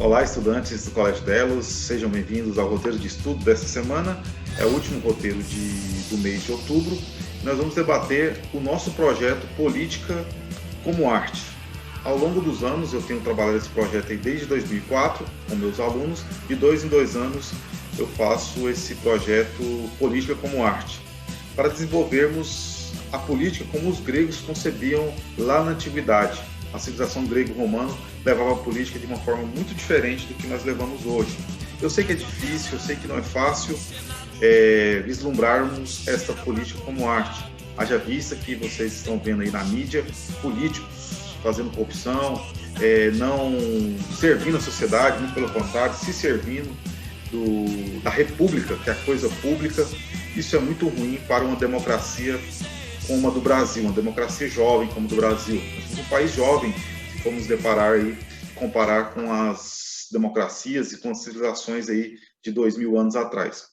Olá, estudantes do Colégio Delos, sejam bem-vindos ao roteiro de estudo dessa semana. É o último roteiro do mês de outubro. Nós vamos debater o nosso projeto Política como Arte. Ao longo dos anos, eu tenho trabalhado esse projeto aí desde 2004 com meus alunos, de 2 em 2 anos eu faço esse projeto Política como Arte, para desenvolvermos a política como os gregos concebiam lá na antiguidade. A civilização grego-romana levava a política de uma forma muito diferente do que nós levamos hoje. Eu sei que é difícil, eu sei que não é fácil vislumbrarmos esta política como arte. Haja vista que vocês estão vendo aí na mídia políticos fazendo corrupção, não servindo a sociedade, muito pelo contrário, se servindo da república, que é a coisa pública. Isso é muito ruim para uma democracia como a do Brasil, uma democracia jovem como a do Brasil. Nós somos um país jovem, se formos comparar com as democracias e com as civilizações aí de 2000 anos atrás.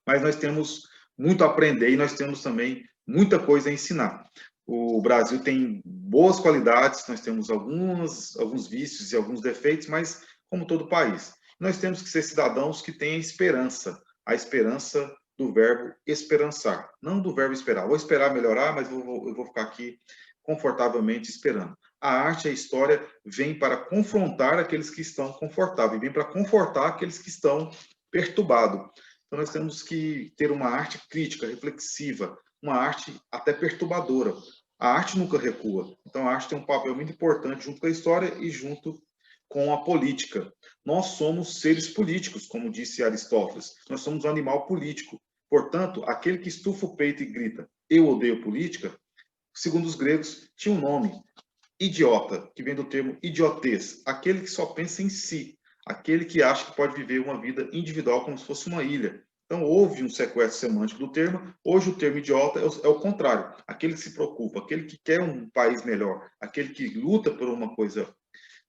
Mas nós temos muito a aprender e nós temos também muita coisa a ensinar. O Brasil tem boas qualidades, nós temos alguns vícios e alguns defeitos, mas como todo país, nós temos que ser cidadãos que têm a esperança do verbo esperançar, não do verbo esperar. Vou esperar melhorar, mas eu vou ficar aqui confortavelmente esperando. A arte e a história vêm para confrontar aqueles que estão confortáveis, vêm para confortar aqueles que estão perturbados. Então nós temos que ter uma arte crítica, reflexiva, uma arte até perturbadora. A arte nunca recua. Então a arte tem um papel muito importante junto com a história e junto com a política. Nós somos seres políticos, como disse Aristóteles. Nós somos um animal político. Portanto, aquele que estufa o peito e grita, eu odeio política, segundo os gregos, tinha um nome, idiota, que vem do termo idiotez, aquele que só pensa em si, aquele que acha que pode viver uma vida individual como se fosse uma ilha. Então, houve um sequestro semântico do termo. Hoje, o termo idiota é o contrário, aquele que se preocupa, aquele que quer um país melhor, aquele que luta por uma coisa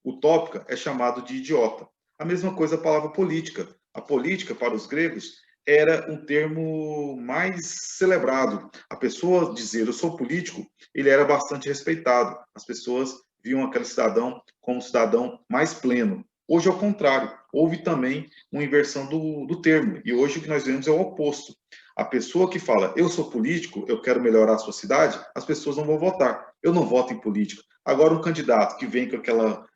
utópica é chamado de idiota. A mesma coisa a palavra política. A política, para os gregos, era um termo mais celebrado. A pessoa dizer eu sou político, ele era bastante respeitado. As pessoas viam aquele cidadão como um cidadão mais pleno. Hoje é o contrário. Houve também uma inversão do termo. E hoje o que nós vemos é o oposto. A pessoa que fala eu sou político, eu quero melhorar a sua cidade, as pessoas não vão votar. Eu não voto em política. Agora um candidato que vem com aquela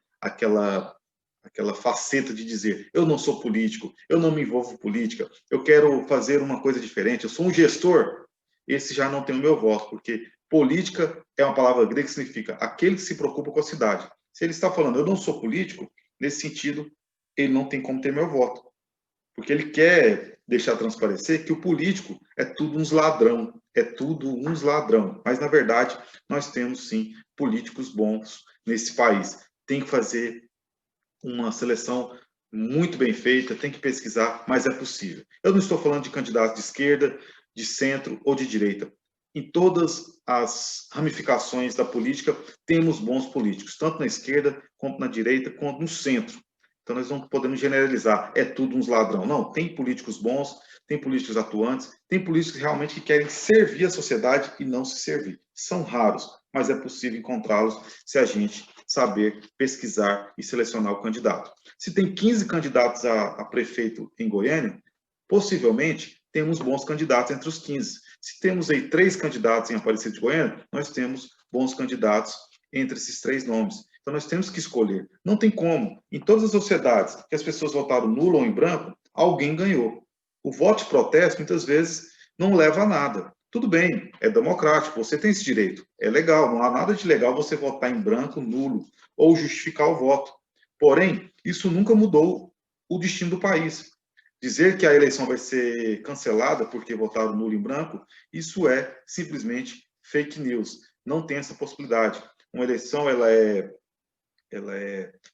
faceta de dizer eu não sou político, eu não me envolvo em política, eu quero fazer uma coisa diferente, eu sou um gestor, esse já não tem o meu voto, porque política é uma palavra grega que significa aquele que se preocupa com a cidade. Se ele está falando eu não sou político, nesse sentido, ele não tem como ter meu voto, porque ele quer deixar transparecer que o político é tudo uns ladrão, mas na verdade nós temos sim políticos bons nesse país. Tem que fazer uma seleção muito bem feita, tem que pesquisar, mas é possível. Eu não estou falando de candidatos de esquerda, de centro ou de direita. Em todas as ramificações da política, temos bons políticos, tanto na esquerda, quanto na direita, quanto no centro. Então, nós não podemos generalizar, é tudo uns ladrão. Não, tem políticos bons, tem políticos atuantes, tem políticos realmente que querem servir a sociedade e não se servir. São raros, mas é possível encontrá-los se a gente saber pesquisar e selecionar o candidato. Se tem 15 candidatos a prefeito em Goiânia, possivelmente temos bons candidatos entre os 15. Se temos aí 3 candidatos em Aparecida de Goiânia, nós temos bons candidatos entre esses 3 nomes. Então, nós temos que escolher. Não tem como. Em todas as sociedades que as pessoas votaram nulo ou em branco, alguém ganhou. O voto de protesto, muitas vezes, não leva a nada. Tudo bem, é democrático, você tem esse direito. É legal, não há nada de legal você votar em branco, nulo, ou justificar o voto. Porém, isso nunca mudou o destino do país. Dizer que a eleição vai ser cancelada porque votaram nulo em branco, isso é simplesmente fake news. Não tem essa possibilidade. Uma eleição ela é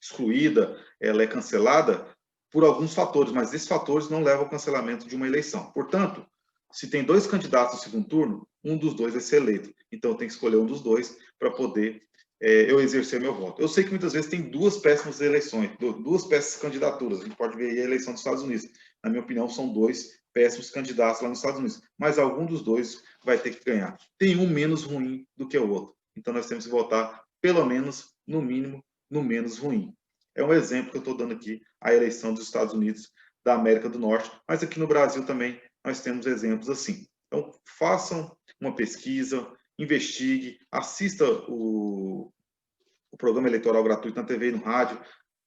excluída, ela é cancelada por alguns fatores, mas esses fatores não levam ao cancelamento de uma eleição. Portanto, se tem 2 candidatos no segundo turno, um dos 2 vai ser eleito. Então, eu tenho que escolher um dos 2 para poder eu exercer meu voto. Eu sei que muitas vezes tem 2 péssimas eleições, 2 péssimas candidaturas. A gente pode ver aí a eleição dos Estados Unidos. Na minha opinião, são 2 péssimos candidatos lá nos Estados Unidos. Mas algum dos 2 vai ter que ganhar. Tem um menos ruim do que o outro. Então, nós temos que votar, pelo menos, no mínimo, no menos ruim. É um exemplo que eu estou dando aqui, a eleição dos Estados Unidos da América do Norte, mas aqui no Brasil também nós temos exemplos assim. Então, façam uma pesquisa, investigue, assista o programa eleitoral gratuito na TV e no rádio,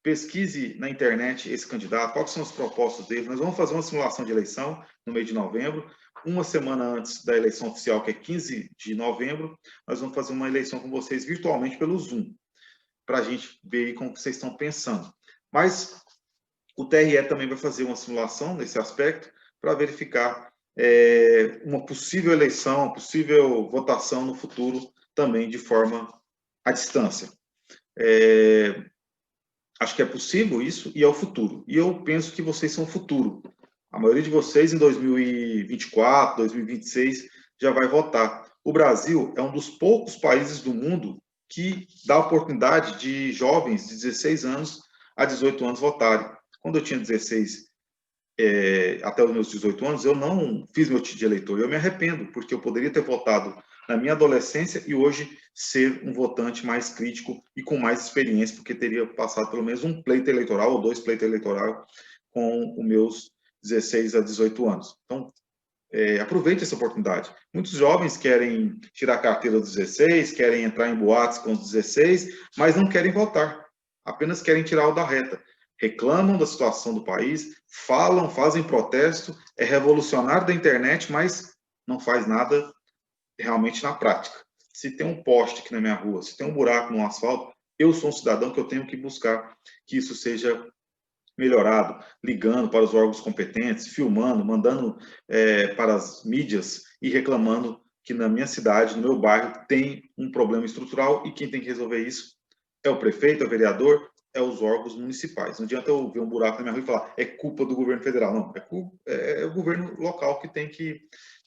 pesquise na internet esse candidato, quais são as propostas dele. Nós vamos fazer uma simulação de eleição no mês de novembro, uma semana antes da eleição oficial, que é 15 de novembro, nós vamos fazer uma eleição com vocês virtualmente pelo Zoom, para a gente ver como vocês estão pensando. Mas o TRE também vai fazer uma simulação nesse aspecto para verificar uma possível eleição, uma possível votação no futuro também de forma à distância. Acho que é possível isso e é o futuro. E eu penso que vocês são o futuro. A maioria de vocês em 2024, 2026 já vai votar. O Brasil é um dos poucos países do mundo que dá oportunidade de jovens de 16 anos a 18 anos votarem. Quando eu tinha 16 até os meus 18 anos, eu não fiz meu título de eleitor. Eu me arrependo, porque eu poderia ter votado na minha adolescência e hoje ser um votante mais crítico e com mais experiência, porque teria passado pelo menos um pleito eleitoral ou 2 pleitos eleitorais com os meus 16 a 18 anos. Então, aproveite essa oportunidade. Muitos jovens querem tirar a carteira aos 16, querem entrar em boates com os 16, mas não querem votar. Apenas querem tirar o da reta. Reclamam da situação do país, falam, fazem protesto, é revolucionário da internet, mas não faz nada realmente na prática. Se tem um poste aqui na minha rua, se tem um buraco no asfalto, eu sou um cidadão que eu tenho que buscar que isso seja melhorado, ligando para os órgãos competentes, filmando, mandando para as mídias e reclamando que na minha cidade, no meu bairro, tem um problema estrutural e quem tem que resolver isso é o prefeito, é o vereador, é os órgãos municipais. Não adianta eu ver um buraco na minha rua e falar é culpa do governo federal. Não, é o governo local que tem que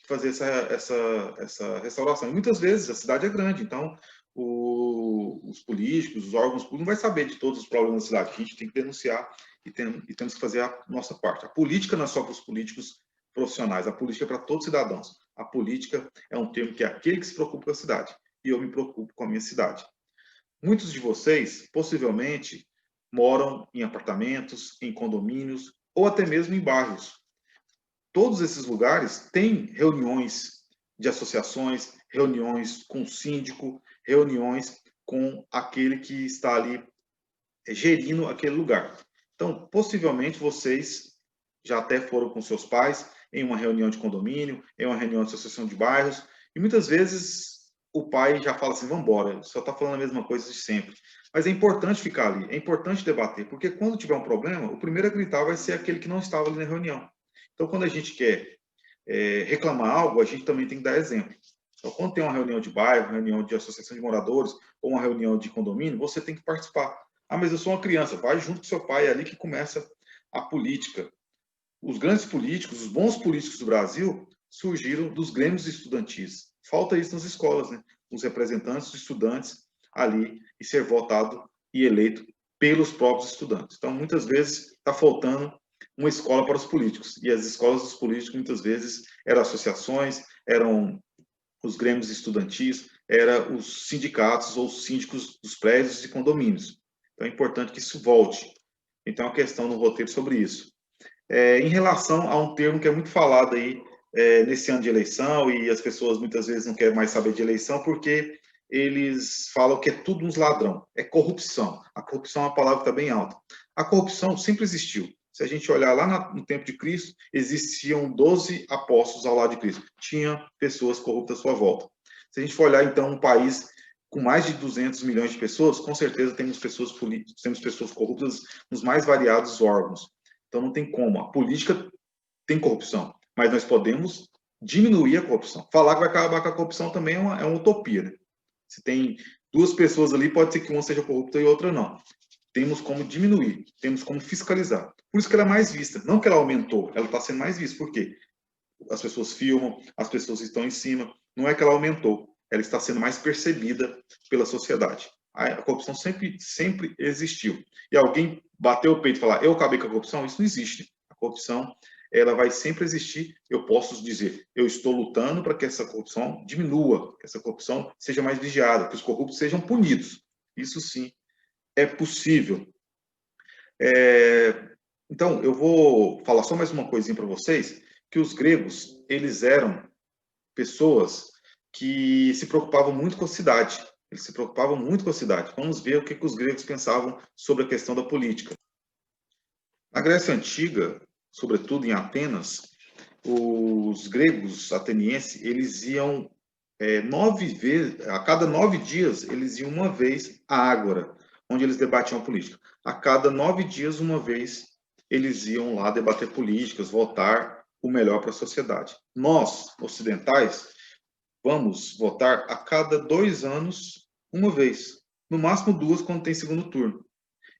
fazer essa restauração. E muitas vezes a cidade é grande, então os políticos, os órgãos públicos não vai saber de todos os problemas da cidade. A gente tem que denunciar e temos que fazer a nossa parte. A política não é só para os políticos profissionais, a política é para todos os cidadãos. A política é um termo que é aquele que se preocupa com a cidade. E eu me preocupo com a minha cidade. Muitos de vocês, possivelmente, moram em apartamentos, em condomínios ou até mesmo em bairros. Todos esses lugares têm reuniões de associações, reuniões com o síndico, reuniões com aquele que está ali gerindo aquele lugar. Então, possivelmente, vocês já até foram com seus pais em uma reunião de condomínio, em uma reunião de associação de bairros, e muitas vezes o pai já fala assim, vamos embora, só está falando a mesma coisa de sempre. Mas é importante ficar ali, é importante debater, porque quando tiver um problema, o primeiro a gritar vai ser aquele que não estava ali na reunião. Então, quando a gente quer reclamar algo, a gente também tem que dar exemplo. Então, quando tem uma reunião de bairro, reunião de associação de moradores, ou uma reunião de condomínio, você tem que participar. Ah, mas eu sou uma criança, vai junto com seu pai, é ali que começa a política. Os grandes políticos, os bons políticos do Brasil, surgiram dos grêmios estudantis. Falta isso nas escolas, né? Os representantes dos estudantes ali e ser votado e eleito pelos próprios estudantes. Então, muitas vezes, está faltando uma escola para os políticos. E as escolas dos políticos, muitas vezes, eram associações, eram os grêmios estudantis, eram os sindicatos ou os síndicos dos prédios e condomínios. Então, é importante que isso volte. Então, a questão no roteiro sobre isso. Em relação a um termo que é muito falado aí nesse ano de eleição, e as pessoas muitas vezes não querem mais saber de eleição, porque eles falam que é tudo uns ladrão, é corrupção. A corrupção é uma palavra que está bem alta. A corrupção sempre existiu. Se a gente olhar lá no tempo de Cristo, existiam 12 apóstolos ao lado de Cristo. Tinha pessoas corruptas à sua volta. Se a gente for olhar, então, um país com mais de 200 milhões de pessoas, com certeza temos pessoas corruptas nos mais variados órgãos. Então, não tem como. A política tem corrupção, mas nós podemos diminuir a corrupção. Falar que vai acabar com a corrupção também é uma utopia. Né? Se tem 2 pessoas ali, pode ser que uma seja corrupta e outra não. Temos como diminuir, temos como fiscalizar. Por isso que ela é mais vista. Não que ela aumentou, ela está sendo mais vista. Por quê? As pessoas filmam, as pessoas estão em cima. Não é que ela aumentou, ela está sendo mais percebida pela sociedade. A corrupção sempre existiu. E alguém bater o peito e falar, eu acabei com a corrupção? Isso não existe. A corrupção, ela vai sempre existir. Eu posso dizer, eu estou lutando para que essa corrupção diminua, que essa corrupção seja mais vigiada, que os corruptos sejam punidos. Isso sim é possível. Então, eu vou falar só mais uma coisinha para vocês, que os gregos, eles eram pessoas que se preocupavam muito com a cidade. Eles se preocupavam muito com a cidade. Vamos ver o que, que os gregos pensavam sobre a questão da política. Na Grécia Antiga, sobretudo em Atenas, os gregos atenienses, eles iam 9 vezes, a cada 9 dias, eles iam uma vez à Ágora, onde eles debatiam a política. A cada 9 dias, uma vez, eles iam lá debater políticas, votar o melhor para a sociedade. Nós, ocidentais, vamos votar a cada 2 anos, uma vez. No máximo duas, quando tem segundo turno.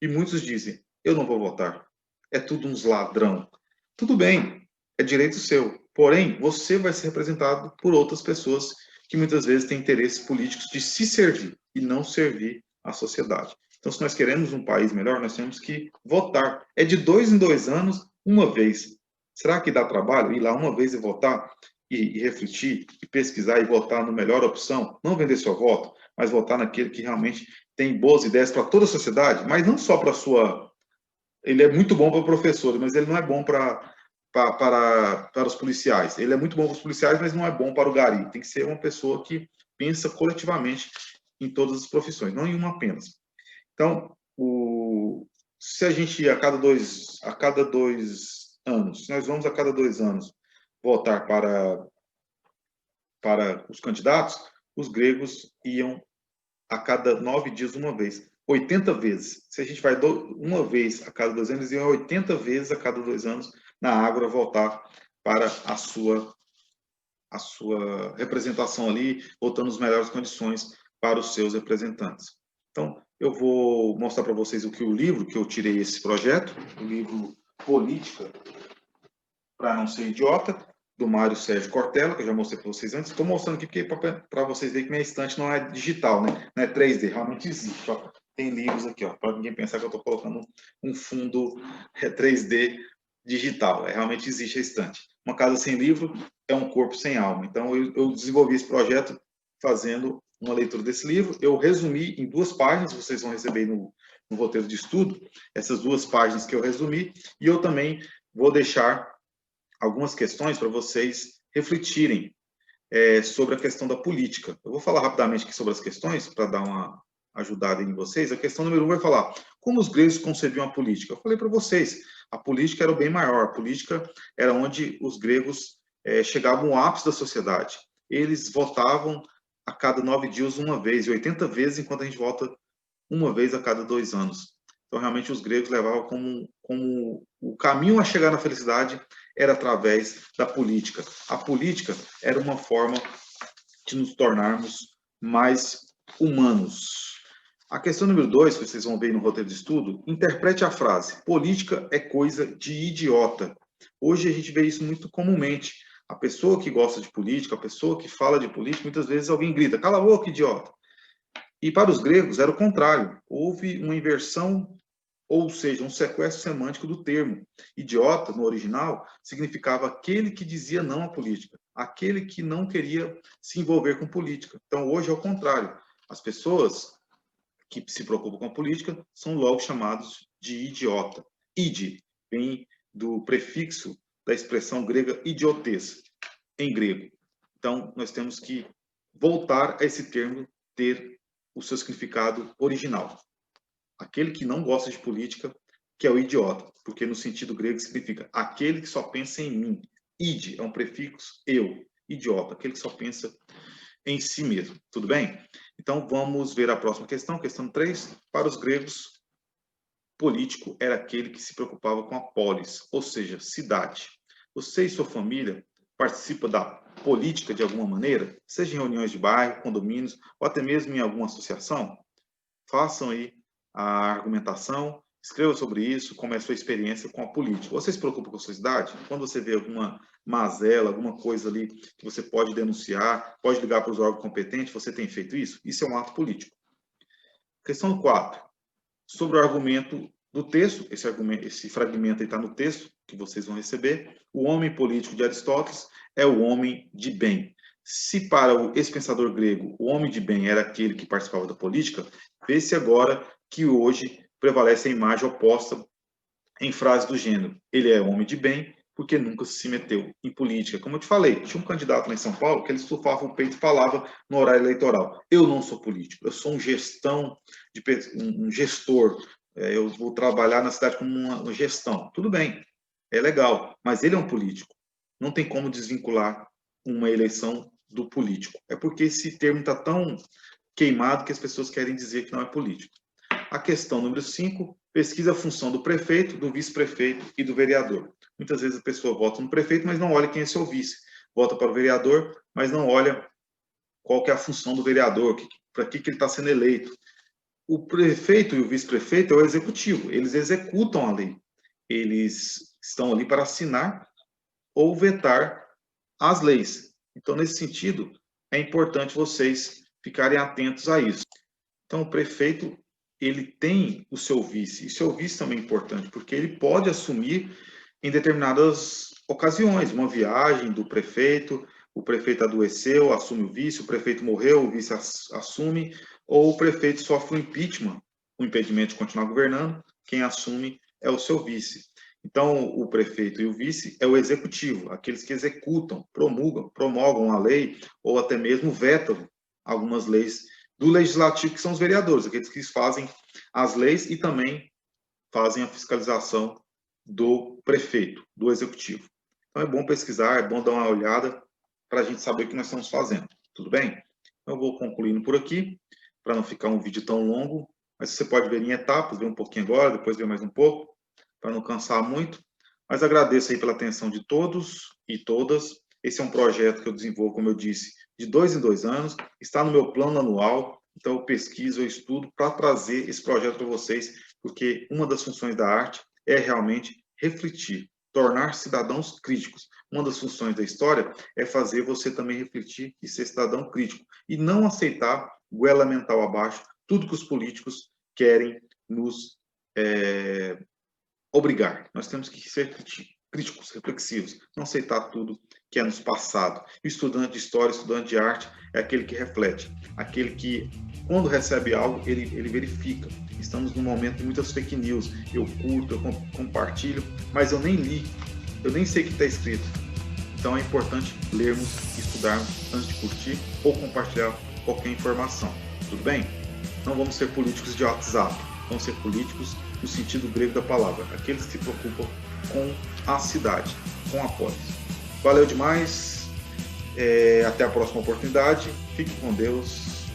E muitos dizem, eu não vou votar. É tudo uns ladrão. Tudo bem, é direito seu. Porém, você vai ser representado por outras pessoas que muitas vezes têm interesses políticos de se servir e não servir à sociedade. Então, se nós queremos um país melhor, nós temos que votar. É de 2 em 2 anos, uma vez. Será que dá trabalho ir lá uma vez e votar? E refletir, e pesquisar e votar na melhor opção? Não vender seu voto, mas votar naquele que realmente tem boas ideias para toda a sociedade, mas não só para a sua. Ele é muito bom para professores, mas ele não é bom para os policiais. Ele é muito bom para os policiais, mas não é bom para o gari. Tem que ser uma pessoa que pensa coletivamente em todas as profissões, não em uma apenas. Então, se a gente ir a cada 2 anos, se nós vamos a cada 2 anos votar para os candidatos, os gregos iam a cada 9 dias uma vez. 80 vezes. Se a gente vai uma vez a cada 2 anos, eles iam 80 vezes a cada 2 anos na Ágora voltar para a sua representação ali, botando as melhores condições para os seus representantes. Então, eu vou mostrar para vocês o livro que eu tirei esse projeto, o livro Política para Não Ser Idiota, do Mário Sérgio Cortella, que eu já mostrei para vocês antes. Estou mostrando aqui para vocês verem que minha estante não é digital, né? Não é 3D, realmente existe. Ó. Tem livros aqui, para ninguém pensar que eu estou colocando um fundo 3D digital. Realmente existe a estante. Uma casa sem livro é um corpo sem alma. Então, eu desenvolvi esse projeto fazendo uma leitura desse livro. Eu resumi em 2 páginas, vocês vão receber no roteiro de estudo, essas 2 páginas que eu resumi, e eu também vou deixar algumas questões para vocês refletirem sobre a questão da política. Eu vou falar rapidamente aqui sobre as questões, para dar uma ajudada em vocês. A questão número 1 vai falar como os gregos concebiam a política. Eu falei para vocês, a política era o bem maior, a política era onde os gregos chegavam ao ápice da sociedade. Eles votavam a cada 9 dias uma vez, e 80 vezes, enquanto a gente vota uma vez a cada 2 anos. Então, realmente, os gregos levavam como o caminho a chegar na felicidade era através da política. A política era uma forma de nos tornarmos mais humanos. A questão número 2, que vocês vão ver no roteiro de estudo, interprete a frase: política é coisa de idiota. Hoje a gente vê isso muito comumente. A pessoa que gosta de política, a pessoa que fala de política, muitas vezes alguém grita: cala a boca, idiota. E para os gregos era o contrário. Houve uma inversão, ou seja, um sequestro semântico do termo. Idiota, no original, significava aquele que dizia não à política, aquele que não queria se envolver com política. Então, hoje é o contrário. As pessoas que se preocupam com a política são logo chamados de idiota. Ide vem do prefixo da expressão grega idiotez, em grego. Então, nós temos que voltar a esse termo ter o seu significado original. Aquele que não gosta de política, que é o idiota, porque no sentido grego significa aquele que só pensa em mim. Ide é um prefixo eu, idiota, aquele que só pensa em si mesmo. Tudo bem? Então vamos ver a próxima questão, questão 3. Para os gregos, político era aquele que se preocupava com a polis, ou seja, cidade. Você e sua família participam da política de alguma maneira, seja em reuniões de bairro, condomínios, ou até mesmo em alguma associação? Façam aí a argumentação, escreva sobre isso, como é a sua experiência com a política. Você se preocupa com a sua cidade? Quando você vê alguma mazela, alguma coisa ali que você pode denunciar, pode ligar para os órgãos competentes, você tem feito isso? Isso é um ato político. Questão 4. Sobre o argumento do texto, esse fragmento aí está no texto que vocês vão receber. O homem político de Aristóteles é o homem de bem. Se para esse pensador grego o homem de bem era aquele que participava da política, vê-se agora que hoje prevalece a imagem oposta em frase do gênero, ele é homem de bem porque nunca se meteu em política. Como eu te falei, tinha um candidato lá em São Paulo que ele estufava o peito e falava no horário eleitoral: eu não sou político, eu sou um gestor, eu vou trabalhar na cidade como uma gestão. Tudo bem, é legal, mas ele é um político. Não tem como desvincular uma eleição do político. É porque esse termo está tão queimado que as pessoas querem dizer que não é político. A questão número 5, pesquisa a função do prefeito, do vice-prefeito e do vereador. Muitas vezes a pessoa vota no prefeito, mas não olha quem é seu vice. Vota para o vereador, mas não olha qual que é a função do vereador, para que ele está sendo eleito. O prefeito e o vice-prefeito é o executivo, eles executam a lei. Eles estão ali para assinar ou vetar as leis. Então, nesse sentido, é importante vocês ficarem atentos a isso. Então, o prefeito, ele tem o seu vice, e seu vice também é importante, porque ele pode assumir em determinadas ocasiões, uma viagem do prefeito, o prefeito adoeceu, assume o vice, o prefeito morreu, o vice assume, ou o prefeito sofre um impeachment, o impedimento de continuar governando, quem assume é o seu vice. Então, o prefeito e o vice é o executivo, aqueles que executam, promulgam a lei, ou até mesmo vetam algumas leis do legislativo, que são os vereadores, aqueles que fazem as leis e também fazem a fiscalização do prefeito, do executivo. Então é bom pesquisar, é bom dar uma olhada para a gente saber o que nós estamos fazendo. Tudo bem? Eu vou concluindo por aqui, para não ficar um vídeo tão longo, mas você pode ver em etapas, ver um pouquinho agora, depois ver mais um pouco, para não cansar muito. Mas agradeço aí pela atenção de todos e todas. Esse é um projeto que eu desenvolvo, como eu disse, de 2 em 2 anos, está no meu plano anual, então eu pesquiso, eu estudo para trazer esse projeto para vocês, porque uma das funções da arte é realmente refletir, tornar cidadãos críticos. Uma das funções da história é fazer você também refletir e ser cidadão crítico, e não aceitar, goela mental abaixo, tudo que os políticos querem nos obrigar. Nós temos que ser críticos, reflexivos, não aceitar tudo que é nos passado. O estudante de história, estudante de arte, é aquele que reflete, aquele que, quando recebe algo, ele verifica. Estamos num momento de muitas fake news. Eu curto, eu compartilho, mas eu nem li, eu nem sei o que está escrito. Então é importante lermos, estudarmos antes de curtir ou compartilhar qualquer informação. Tudo bem? Não vamos ser políticos de WhatsApp, vamos ser políticos no sentido grego da palavra, aqueles que se preocupam com a cidade, com a polis. Valeu demais, até a próxima oportunidade, fique com Deus,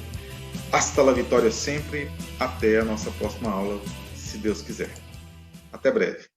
hasta la vitória sempre, até a nossa próxima aula, se Deus quiser. Até breve.